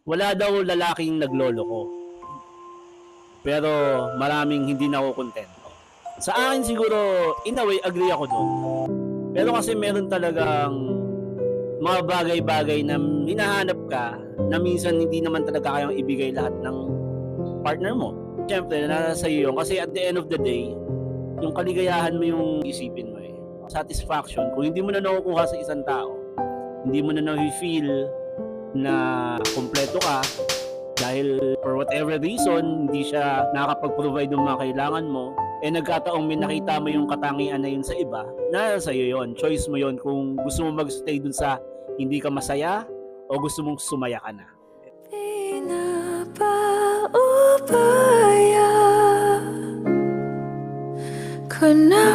wala daw lalaking nagloloko, pero maraming hindi nakokontento. Sa akin siguro, in a way, agree ako doon. Pero kasi meron talagang mga bagay-bagay na hinahanap ka na minsan hindi naman talaga kayang ibigay lahat ng partner mo. Siyempre, nasa iyo yun. Kasi at the end of the day, yung kaligayahan mo yung isipin mo eh. Satisfaction, kung hindi mo na nakukuha sa isang tao, hindi mo na na-feel na kumpleto ka dahil for whatever reason, hindi siya nakakapag-provide ng mga kailangan mo, eh nagkataong may nakita mo yung katangian na yun sa iba, nasa sa'yo yun. Choice mo yun kung gusto mo magstay dun sa hindi ka masaya o gusto mong sumaya ka na. Pinapaubaya ko na